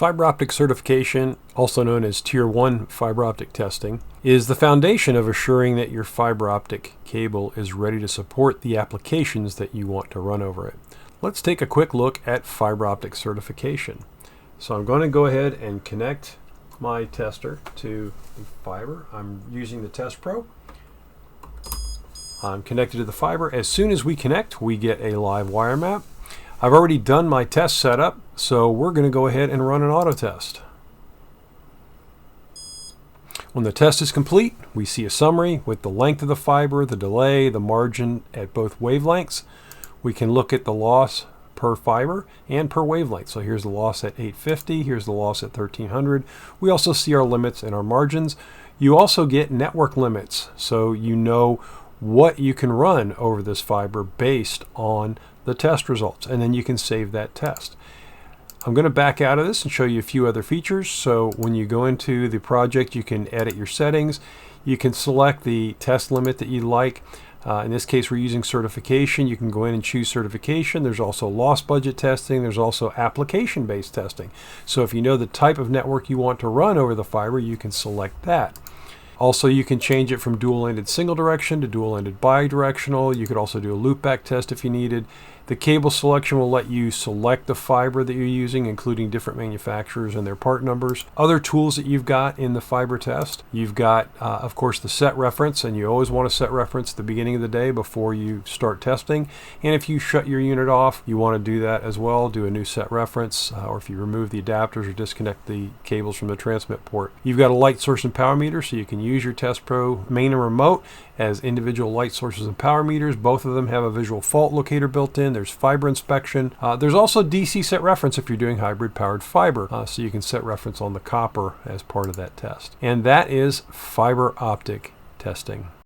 Fiber optic certification, also known as Tier 1 fiber optic testing, is the foundation of assuring that your fiber optic cable is ready to support the applications that you want to run over it. Let's take a quick look at fiber optic certification. So I'm going to go ahead and connect my tester to the fiber. I'm using the Test Pro. I'm connected to the fiber. As soon as we connect, we get a live wire map. I've already done my test setup, so we're going to go ahead and run an auto test. When the test is complete, we see a summary with the length of the fiber, the delay, the margin at both wavelengths. We can look at the loss per fiber and per wavelength. So here's the loss at 850, here's the loss at 1300. We also see our limits and our margins. You also get network limits, so you know what you can run over this fiber based on the test results, and then you can save that test. I'm going to back out of this and show you a few other features. So when you go into the project, you can edit your settings. You can select the test limit that you like. In this case, we're using certification. You can go in and choose certification. There's also loss budget testing. There's also application-based testing. So if you know the type of network you want to run over the fiber, you can select that. Also, you can change it from dual-ended single direction to dual-ended bidirectional. You could also do a loopback test if you needed. The cable selection will let you select the fiber that you're using, including different manufacturers and their part numbers. Other tools that you've got in the fiber test, you've got, of course, the set reference, and you always want to set reference at the beginning of the day before you start testing. And if you shut your unit off, you want to do that as well, do a new set reference, or if you remove the adapters or disconnect the cables from the transmit port. You've got a light source and power meter, so you can use your Test Pro main and remote as individual light sources and power meters. Both of them have a visual fault locator built in. There's fiber inspection. There's also DC set reference if you're doing hybrid powered fiber, so you can set reference on the copper as part of that test. And that is fiber optic testing.